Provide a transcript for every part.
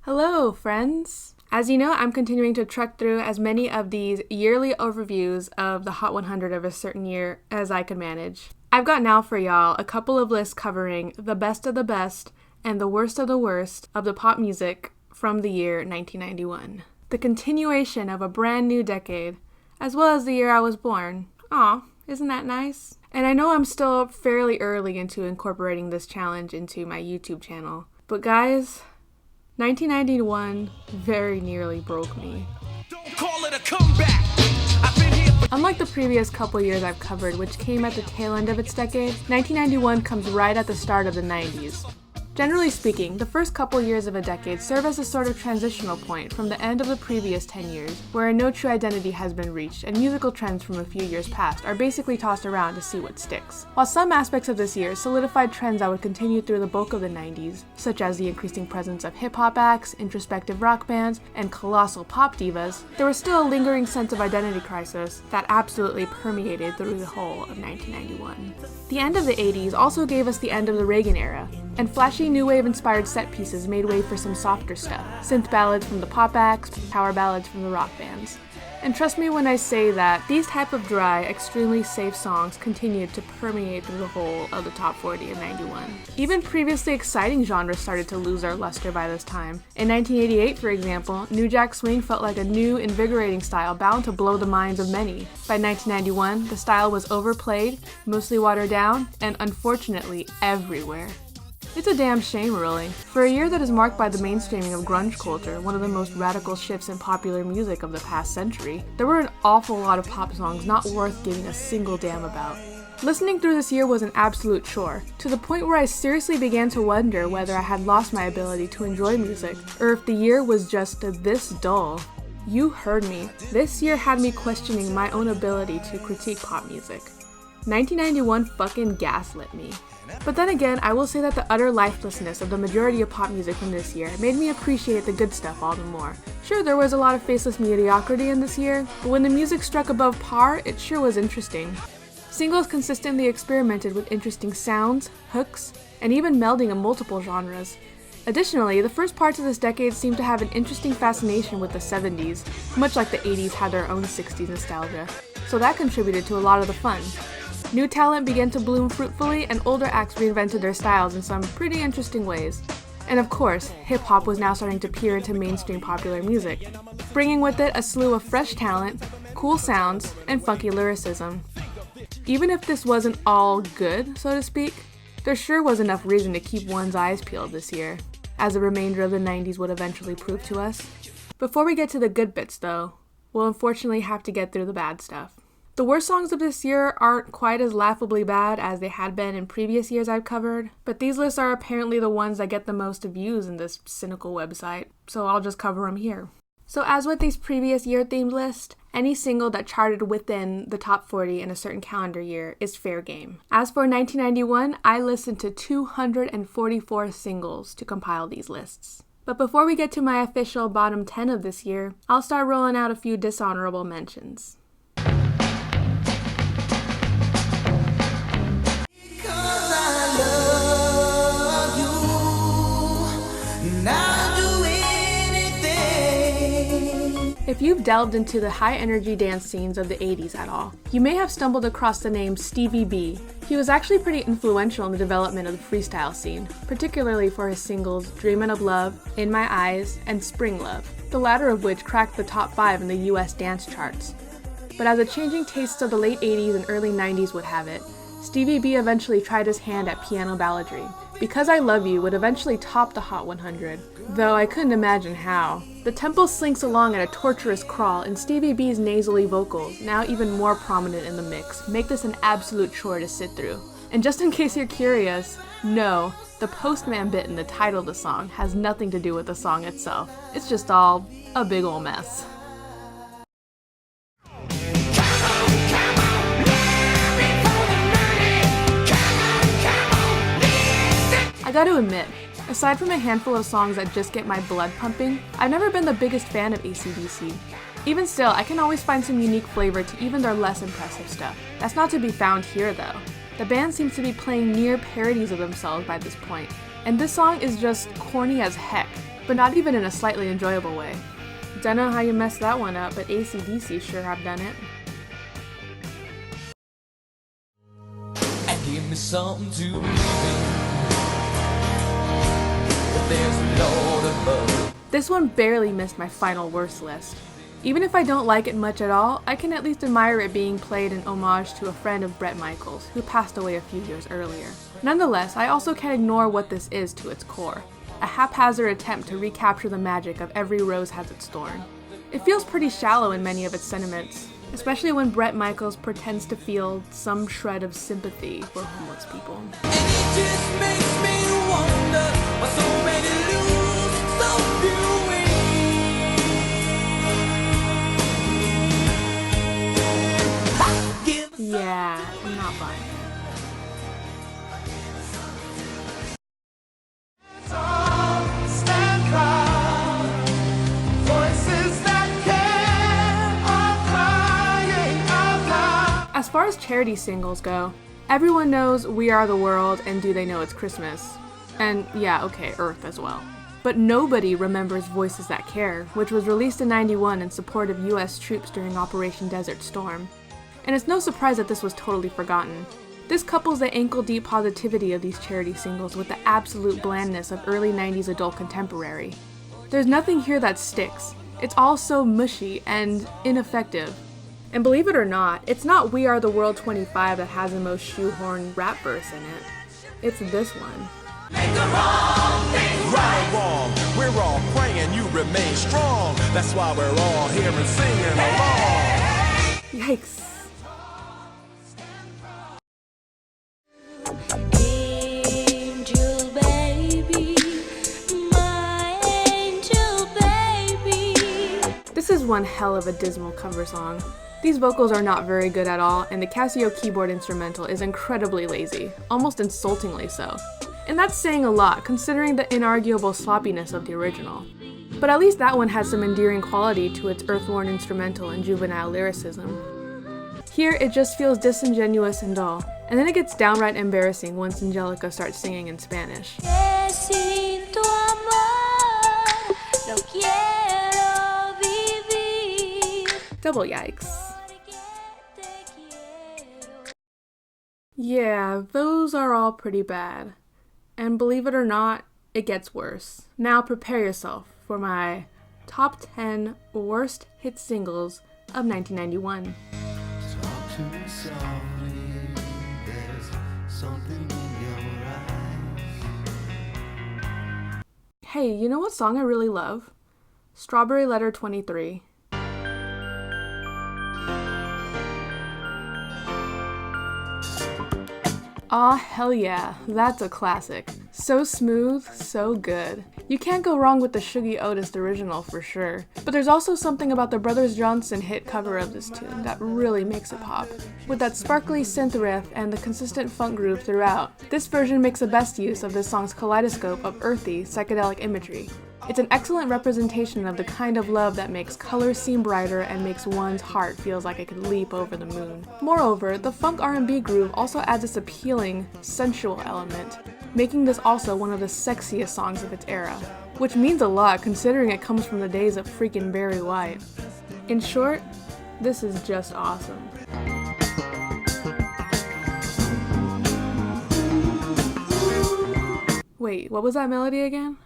Hello, friends! As you know, I'm continuing to trek through as many of these yearly overviews of the Hot 100 of a certain year as I could manage. I've got now for y'all a couple of lists covering the best of the best and the worst of the pop music from the year 1991. The continuation of a brand new decade, as well as the year I was born. Aw, isn't that nice? And I know I'm still fairly early into incorporating this challenge into my YouTube channel, but guys, 1991 very nearly broke me. Don't call it a comeback. I've been here for Unlike the previous couple years I've covered, which came at the tail end of its decade, 1991 comes right at the start of the 90s. Generally speaking, the first couple years of a decade serve as a sort of transitional point from the end of the previous 10 years, where no true identity has been reached and musical trends from a few years past are basically tossed around to see what sticks. While some aspects of this year solidified trends that would continue through the bulk of the 90s, such as the increasing presence of hip-hop acts, introspective rock bands, and colossal pop divas, there was still a lingering sense of identity crisis that absolutely permeated through the whole of 1991. The end of the 80s also gave us the end of the Reagan era, and flashy new wave-inspired set pieces made way for some softer stuff, synth ballads from the pop acts, power ballads from the rock bands. And trust me when I say that these type of dry, extremely safe songs continued to permeate through the whole of the top 40 in 91. Even previously exciting genres started to lose their luster by this time. In 1988, for example, New Jack Swing felt like a new, invigorating style bound to blow the minds of many. By 1991, the style was overplayed, mostly watered down, and unfortunately everywhere. It's a damn shame, really. For a year that is marked by the mainstreaming of grunge culture, one of the most radical shifts in popular music of the past century, there were an awful lot of pop songs not worth giving a single damn about. Listening through this year was an absolute chore, to the point where I seriously began to wonder whether I had lost my ability to enjoy music, or if the year was just this dull. You heard me. This year had me questioning my own ability to critique pop music. 1991 fucking gaslit me. But then again, I will say that the utter lifelessness of the majority of pop music from this year made me appreciate the good stuff all the more. Sure, there was a lot of faceless mediocrity in this year, but when the music struck above par, it sure was interesting. Singles consistently experimented with interesting sounds, hooks, and even melding of multiple genres. Additionally, the first parts of this decade seemed to have an interesting fascination with the 70s, much like the 80s had their own 60s nostalgia, so that contributed to a lot of the fun. New talent began to bloom fruitfully, and older acts reinvented their styles in some pretty interesting ways. And of course, hip-hop was now starting to peer into mainstream popular music, bringing with it a slew of fresh talent, cool sounds, and funky lyricism. Even if this wasn't all good, so to speak, there sure was enough reason to keep one's eyes peeled this year, as the remainder of the 90s would eventually prove to us. Before we get to the good bits, though, we'll unfortunately have to get through the bad stuff. The worst songs of this year aren't quite as laughably bad as they had been in previous years I've covered, but these lists are apparently the ones that get the most views in this cynical website, so I'll just cover them here. So as with these previous year-themed lists, any single that charted within the top 40 in a certain calendar year is fair game. As for 1991, I listened to 244 singles to compile these lists. But before we get to my official bottom 10 of this year, I'll start rolling out a few dishonorable mentions. If you've delved into the high-energy dance scenes of the 80s at all, you may have stumbled across the name Stevie B. He was actually pretty influential in the development of the freestyle scene, particularly for his singles Dreamin' of Love, In My Eyes, and Spring Love, the latter of which cracked the top 5 in the US dance charts. But as the changing tastes of the late 80s and early 90s would have it, Stevie B eventually tried his hand at piano balladry. Because I Love You would eventually top the Hot 100, though I couldn't imagine how. The tempo slinks along at a torturous crawl, and Stevie B's nasally vocals, now even more prominent in the mix, make this an absolute chore to sit through. And just in case you're curious, no, the postman bit in the title of the song has nothing to do with the song itself. It's just all a big ol' mess. I gotta admit, aside from a handful of songs that just get my blood pumping, I've never been the biggest fan of AC/DC. Even still, I can always find some unique flavor to even their less impressive stuff. That's not to be found here though. The band seems to be playing near parodies of themselves by this point, and this song is just corny as heck. but not even in a slightly enjoyable way. Dunno how you messed that one up, but AC/DC sure have done it. Give me something to believe in. If there's a Lord above. This one barely missed my final worst list. Even if I don't like it much at all, I can at least admire it being played in homage to a friend of Bret Michaels, who passed away a few years earlier. Nonetheless, I also can't ignore what this is to its core. A haphazard attempt to recapture the magic of Every Rose Has Its Thorn. It feels pretty shallow in many of its sentiments, especially when Bret Michaels pretends to feel some shred of sympathy for homeless people. And it just makes me wonder why so many lose so few win. Yeah, I'm not buying it. As far as charity singles go, everyone knows We Are the World and Do They Know It's Christmas? And yeah, okay, Earth as well. But nobody remembers Voices That Care, which was released in '91 in support of US troops during Operation Desert Storm. And it's no surprise that this was totally forgotten. This couples the ankle-deep positivity of these charity singles with the absolute blandness of early '90s adult contemporary. There's nothing here that sticks. It's all so mushy and ineffective. And believe it or not, it's not We Are the World 25 that has the most shoehorned rap verse in it. It's this one. Make the wrong thing right. Wrong. We're all praying you remain strong. That's why we're all here and singing along. Yikes. Angel baby, my angel baby. This is one hell of a dismal cover song. These vocals are not very good at all, and the Casio keyboard instrumental is incredibly lazy, almost insultingly so. And that's saying a lot, considering the inarguable sloppiness of the original. But at least that one has some endearing quality to its earthworn instrumental and juvenile lyricism. Here, it just feels disingenuous and dull, and then it gets downright embarrassing once Angelica starts singing in Spanish. Sin tu amor, no quiero vivir. Double yikes. Yeah, those are all pretty bad. And believe it or not, it gets worse. Now prepare yourself for my top 10 worst hit singles of 1991. Talk to me softly, there's something in your eyes. Hey, you know what song I really love? Strawberry Letter 23. Aw, hell yeah, that's a classic. So smooth, so good. You can't go wrong with the Shuggy Otis original for sure. But there's also something about the Brothers Johnson hit cover of this tune that really makes it pop. With that sparkly synth riff and the consistent funk groove throughout, this version makes the best use of this song's kaleidoscope of earthy, psychedelic imagery. It's an excellent representation of the kind of love that makes colors seem brighter and makes one's heart feels like it could leap over the moon. Moreover, the funk R&B groove also adds this appealing, sensual element, making this also one of the sexiest songs of its era, which means a lot considering it comes from the days of freaking Barry White. In short, this is just awesome. Wait, what was that melody again?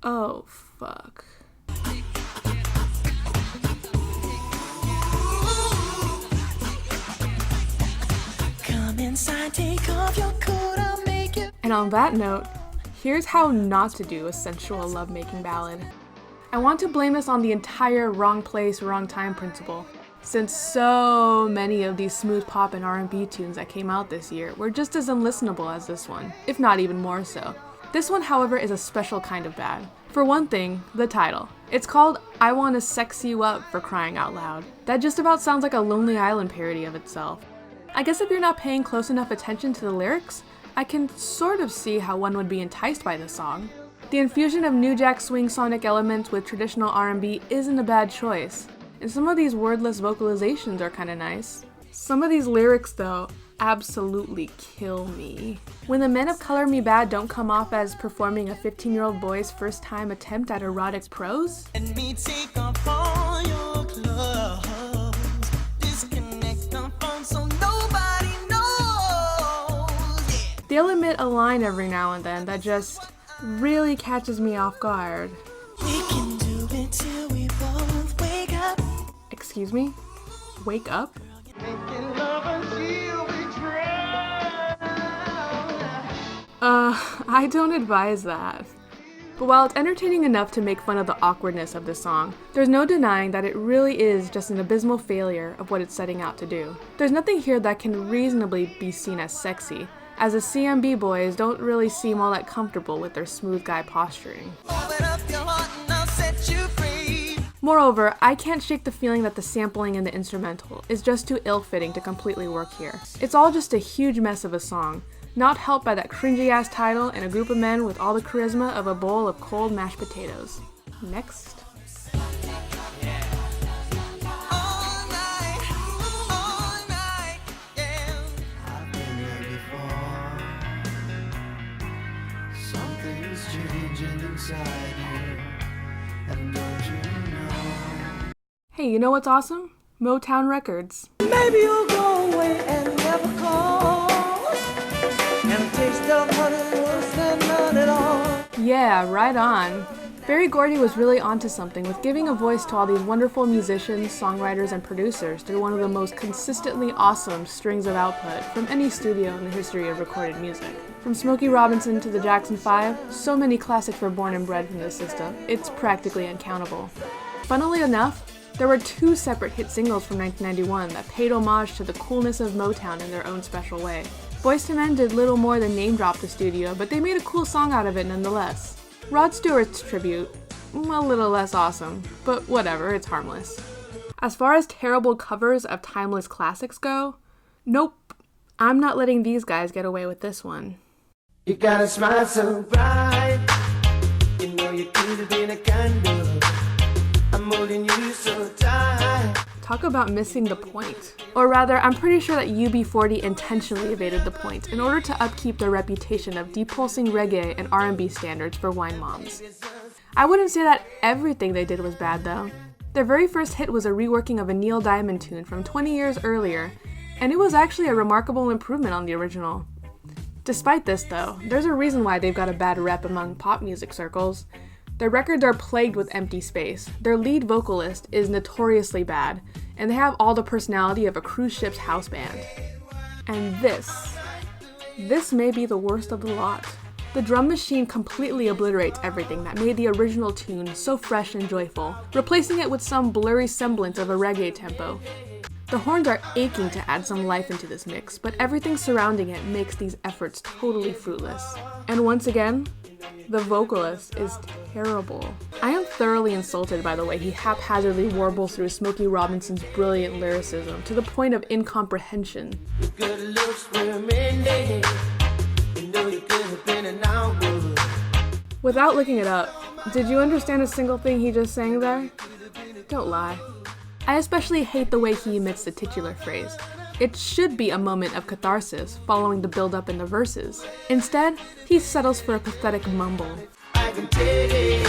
Oh, fuck. Come inside, take off your coat, I'll make you. And on that note, here's how not to do a sensual lovemaking ballad. I want to blame this on the entire wrong place, wrong time principle, since so many of these smooth pop and R&B tunes that came out this year were just as unlistenable as this one, if not even more so. This one, however, is a special kind of bad. For one thing, the title. It's called I Wanna Sex You Up, for crying out loud. That just about sounds like a Lonely Island parody of itself. I guess if you're not paying close enough attention to the lyrics, I can sort of see how one would be enticed by the song. The infusion of New Jack Swing sonic elements with traditional R&B isn't a bad choice, and some of these wordless vocalizations are kinda nice. Some of these lyrics, though, absolutely kill me. When the men of Color Me Bad don't come off as performing a 15-year-old boy's first time attempt at erotic prose, Let me take off all your clothes. Disconnect the phone so nobody knows. Yeah. they'll emit a line every now and then that just really catches me off guard. We can do it till we both wake up. Excuse me? Wake up? Making love until we drown. I don't advise that. But while it's entertaining enough to make fun of the awkwardness of this song, there's no denying that it really is just an abysmal failure of what it's setting out to do. There's nothing here that can reasonably be seen as sexy, as the CMB boys don't really seem all that comfortable with their smooth guy posturing. Open up your heart and I'll set you free. Moreover, I can't shake the feeling that the sampling in the instrumental is just too ill-fitting to completely work here. It's all just a huge mess of a song, not helped by that cringy-ass title and a group of men with all the charisma of a bowl of cold mashed potatoes. Next. All night, yeah. I've been there before. Something's changing inside you, and don't you know? Hey, you know what's awesome? Motown Records. Maybe you'll go away and never call. And taste of honey worse than none at all. Yeah, right on. Berry Gordy was really onto something with giving a voice to all these wonderful musicians, songwriters, and producers through one of the most consistently awesome strings of output from any studio in the history of recorded music. From Smokey Robinson to the Jackson 5, so many classics were born and bred from this system, it's practically uncountable. Funnily enough, there were 2 separate hit singles from 1991 that paid homage to the coolness of Motown in their own special way. Boyz II Men did little more than name drop the studio, but they made a cool song out of it nonetheless. Rod Stewart's tribute, a little less awesome, but whatever, it's harmless. As far as terrible covers of timeless classics go, nope, I'm not letting these guys get away with this one. You got a smile so bright, you know you could have been a candle. I'm holding you so tight. Talk about missing the point. Or rather, I'm pretty sure that UB40 intentionally evaded the point in order to upkeep their reputation of depulsing reggae and R&B standards for wine moms. I wouldn't say that everything they did was bad though. Their very first hit was a reworking of a Neil Diamond tune from 20 years earlier, and it was actually a remarkable improvement on the original. Despite this though, there's a reason why they've got a bad rep among pop music circles. Their records are plagued with empty space, their lead vocalist is notoriously bad, and they have all the personality of a cruise ship's house band. And this may be the worst of the lot. The drum machine completely obliterates everything that made the original tune so fresh and joyful, replacing it with some blurry semblance of a reggae tempo. The horns are aching to add some life into this mix, but everything surrounding it makes these efforts totally fruitless. And once again, the vocalist is terrible. I am thoroughly insulted by the way he haphazardly warbles through Smokey Robinson's brilliant lyricism to the point of incomprehension. Good looks were a minute. You know you could have been an outward. Without looking it up, did you understand a single thing he just sang there? Don't lie. I especially hate the way he emits the titular phrase. It should be a moment of catharsis following the build-up in the verses. Instead, he settles for a pathetic mumble. I can take it.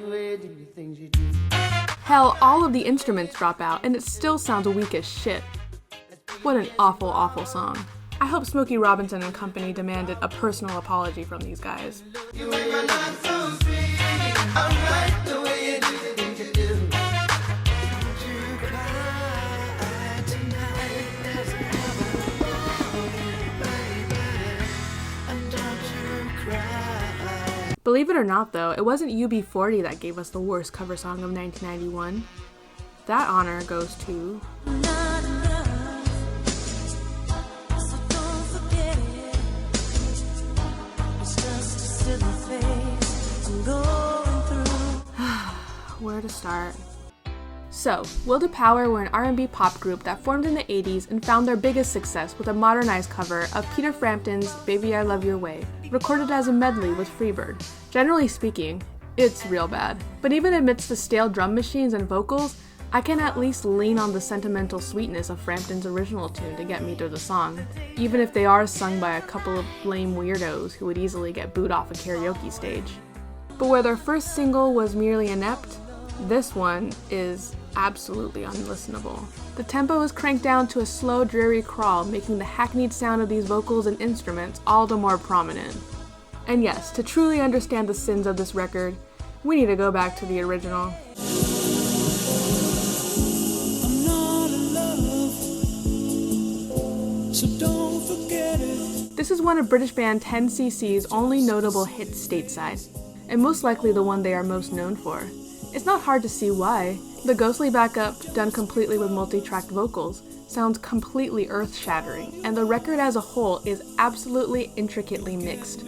Where do you think you do? Hell, all of the instruments drop out and it still sounds weak as shit. What an awful, awful song. I hope Smokey Robinson and company demanded a personal apology from these guys. You make my life so sweet. I'm right the way you do the things you do. Don't you cry tonight. There's never baby. And don't you cry. Believe it or not though, it wasn't UB40 that gave us the worst cover song of 1991. That honor goes to... Not enough, so don't forget it. It's just a silly phase I'm going through. Where to start? So, Will to Power were an R&B pop group that formed in the 80s and found their biggest success with a modernized cover of Peter Frampton's Baby I Love Your Way, recorded as a medley with Freebird. Generally speaking, it's real bad. But even amidst the stale drum machines and vocals, I can at least lean on the sentimental sweetness of Frampton's original tune to get me through the song, even if they are sung by a couple of lame weirdos who would easily get booed off a karaoke stage. But where their first single was merely inept, this one is absolutely unlistenable. The tempo is cranked down to a slow, dreary crawl, making the hackneyed sound of these vocals and instruments all the more prominent. And yes, to truly understand the sins of this record, we need to go back to the original. I'm not in love, so don't forget it. This is one of British band 10cc's only notable hits stateside, and most likely the one they are most known for. It's not hard to see why. The ghostly backup, done completely with multi-tracked vocals, sounds completely earth-shattering, and the record as a whole is absolutely intricately mixed.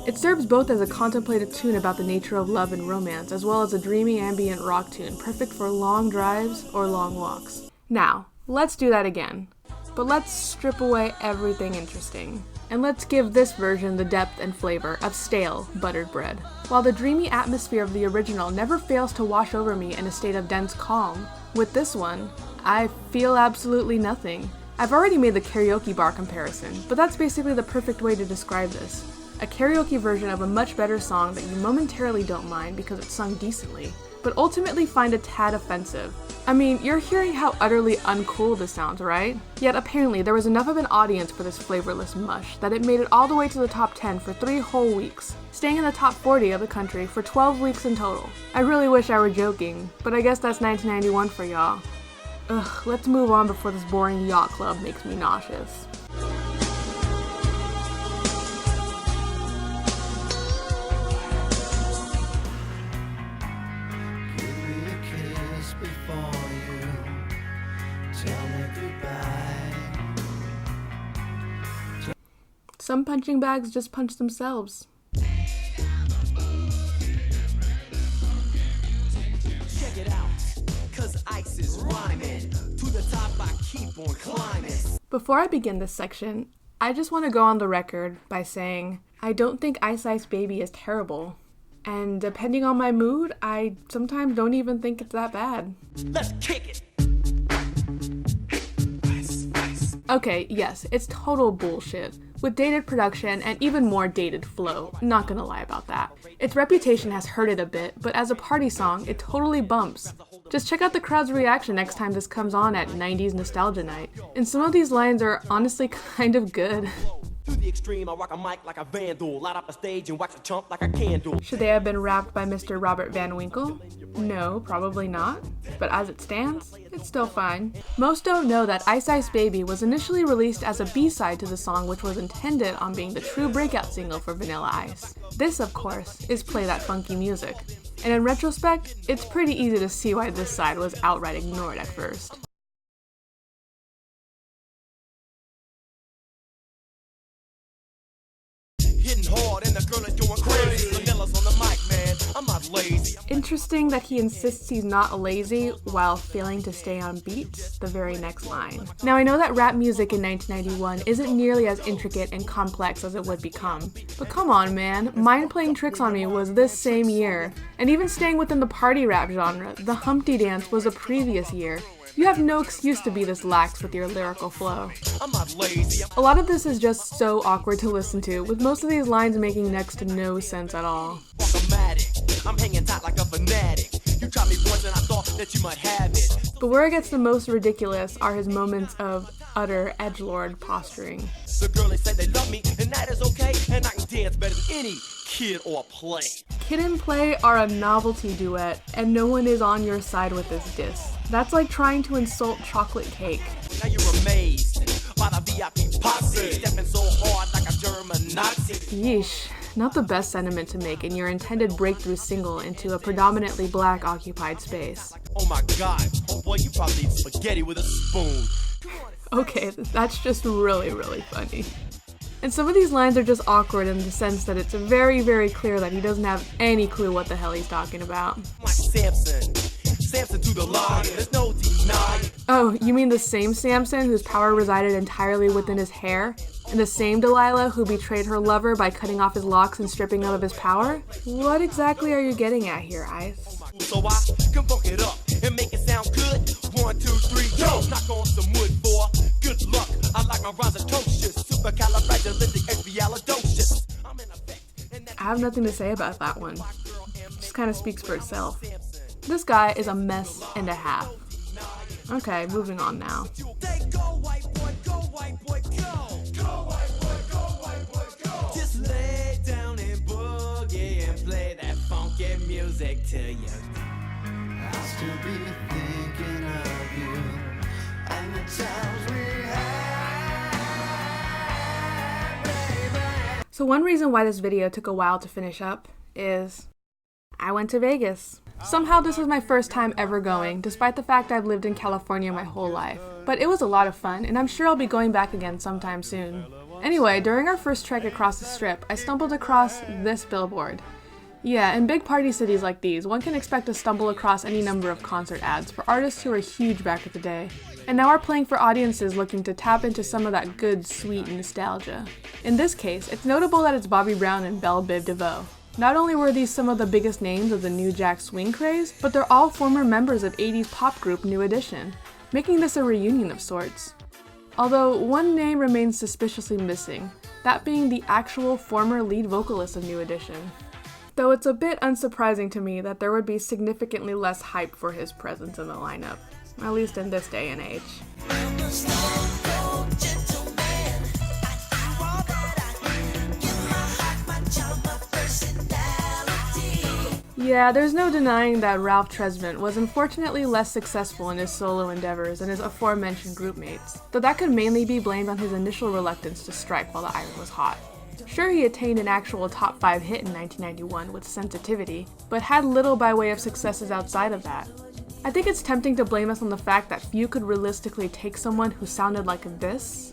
It serves both as a contemplative tune about the nature of love and romance, as well as a dreamy ambient rock tune, perfect for long drives or long walks. Now, let's do that again. But let's strip away everything interesting. And let's give this version the depth and flavor of stale, buttered bread. While the dreamy atmosphere of the original never fails to wash over me in a state of dense calm, with this one, I feel absolutely nothing. I've already made the karaoke bar comparison, but that's basically the perfect way to describe this. A karaoke version of a much better song that you momentarily don't mind because it's sung decently, but ultimately find a tad offensive. I mean, you're hearing how utterly uncool this sounds, right? Yet apparently there was enough of an audience for this flavorless mush that it made it all the way to the top 10 for 3 whole weeks, staying in the top 40 of the country for 12 weeks in total. I really wish I were joking, but I guess that's 1991 for y'all. Ugh, let's move on before this boring yacht club makes me nauseous. Give me a kiss before you tell me goodbye. Some punching bags just punch themselves. Check it out, 'cause ice is rhyming. To the top I keep on climbing. Before I begin this section, I just want to go on the record by saying I don't think Ice Ice Baby is terrible. And depending on my mood, I sometimes don't even think it's that bad. Let's kick it. Okay, yes, it's total bullshit, with dated production and even more dated flow, not gonna lie about that. Its reputation has hurt it a bit, but as a party song, it totally bumps. Just check out the crowd's reaction next time this comes on at 90s Nostalgia Night, and some of these lines are honestly kind of good. To the extreme, I rock a mic like a vandal. Light up a stage and wax a chump like a candle. Should they have been rapped by Mr. Robert Van Winkle? No, probably not. But as it stands, it's still fine. Most don't know that Ice Ice Baby was initially released as a B-side to the song, which was intended on being the true breakout single for Vanilla Ice. This, of course, is Play That Funky Music. And in retrospect, it's pretty easy to see why this side was outright ignored at first. Hitting hard and the girl is doing crazy. Vanilla's on the mic, man. I'm not lazy. Interesting that he insists he's not lazy while failing to stay on beat the very next line. Now I know that rap music in 1991 isn't nearly as intricate and complex as it would become, but come on man, Mind Playing Tricks on Me was this same year. And even staying within the party rap genre, the Humpty Dance was a previous year. You have no excuse to be this lax with your lyrical flow. I'm not lazy. A lot of this is just so awkward to listen to, with most of these lines making next to no sense at all. I'm hanging tight like a fanatic. You tried me once and I thought that you might have it. But where it gets the most ridiculous are his moments of utter edgelord posturing. The girl they say they love me and that is okay. And I can dance better than any kid or play. Kid and Play are a novelty duet, and no one is on your side with this diss. That's like trying to insult chocolate cake. Now you're amazed by the VIP posse. Stepping so hard like a German Nazi. Yeesh. Not the best sentiment to make in your intended breakthrough single into a predominantly black occupied space. Oh my god. Oh boy, you probably eat spaghetti with a spoon. Okay, that's just really, really funny. And some of these lines are just awkward in the sense that it's very, very clear that he doesn't have any clue what the hell he's talking about. Like Samson. Samson to the line. There's no denying. Oh, you mean the same Samson whose power resided entirely within his hair? And the same Delilah who betrayed her lover by cutting off his locks and stripping him of his power? What exactly are you getting at here, Ice? So I can fuck it up and make it sound good. 1, 2, 3, yo! Knock on some wood for good luck. I like my rhymes atrocious. Supercalifragilisticexpialidocious. I'm in effect. I have nothing to say about that one. It just kind of speaks for itself. This guy is a mess and a half. Okay, moving on now. Say go white boy, go white boy, go. Go white boy, go white boy, go. Just lay down and boogie and play that funky music till you. I'll still be thinking of you and the times we had, baby. So one reason why this video took a while to finish up is I went to Vegas. Somehow this is my first time ever going, despite the fact I've lived in California my whole life. But it was a lot of fun, and I'm sure I'll be going back again sometime soon. Anyway, during our first trek across the strip, I stumbled across this billboard. Yeah, in big party cities like these, one can expect to stumble across any number of concert ads for artists who were huge back in the day, and now are playing for audiences looking to tap into some of that good, sweet nostalgia. In this case, it's notable that it's Bobby Brown and Belle Biv DeVoe. Not only were these some of the biggest names of the New Jack Swing craze, but they're all former members of 80s pop group New Edition, making this a reunion of sorts. Although one name remains suspiciously missing, that being the actual former lead vocalist of New Edition. Though it's a bit unsurprising to me that there would be significantly less hype for his presence in the lineup, at least in this day and age. Yeah, there's no denying that Ralph Tresvant was unfortunately less successful in his solo endeavors than his aforementioned groupmates, though that could mainly be blamed on his initial reluctance to strike while the iron was hot. Sure, he attained an actual top 5 hit in 1991 with Sensitivity, but had little by way of successes outside of that. I think it's tempting to blame us on the fact that few could realistically take someone who sounded like this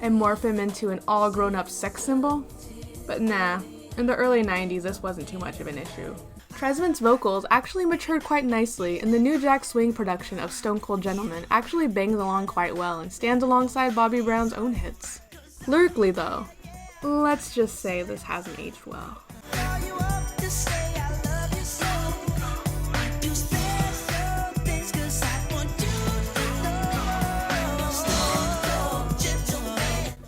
and morph him into an all grown-up sex symbol. But nah, in the early 90s this wasn't too much of an issue. Tresvant's vocals actually matured quite nicely, and the New Jack Swing production of Stone Cold Gentleman actually bangs along quite well and stands alongside Bobby Brown's own hits. Lyrically though, let's just say this hasn't aged well.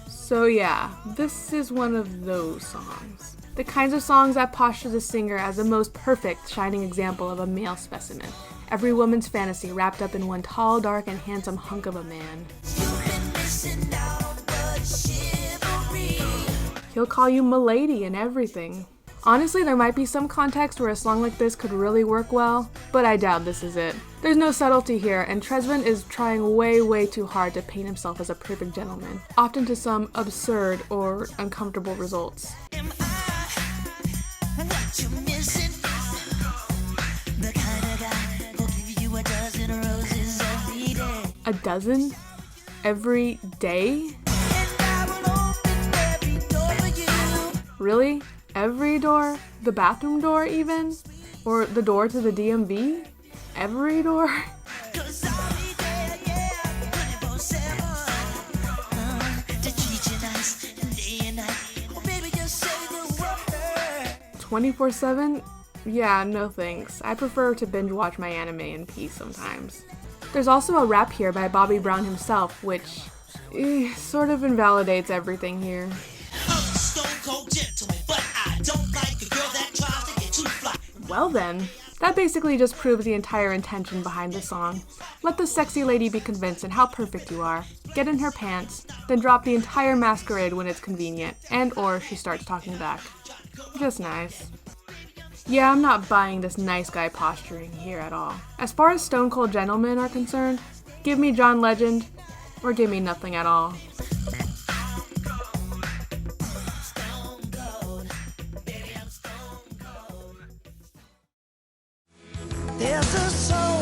So yeah, this is one of those songs. The kinds of songs that posture the singer as the most perfect, shining example of a male specimen. Every woman's fantasy wrapped up in one tall, dark, and handsome hunk of a man. He'll call you m'lady and everything. Honestly, there might be some context where a song like this could really work well, but I doubt this is it. There's no subtlety here, and Tresvant is trying way too hard to paint himself as a perfect gentleman, often to some absurd or uncomfortable results. A dozen? Every day? Really? Every door? The bathroom door even? Or the door to the DMV? Every door? "24/7? Yeah, no thanks. I prefer to binge watch my anime in peace sometimes." There's also a rap here by Bobby Brown himself, which sort of invalidates everything here. Well then, that basically just proves the entire intention behind the song. Let the sexy lady be convinced in how perfect you are, get in her pants, then drop the entire masquerade when it's convenient, and or she starts talking back. Just nice. Yeah, I'm not buying this nice guy posturing here at all. As far as Stone Cold Gentlemen are concerned, give me John Legend, or give me nothing at all. There's a song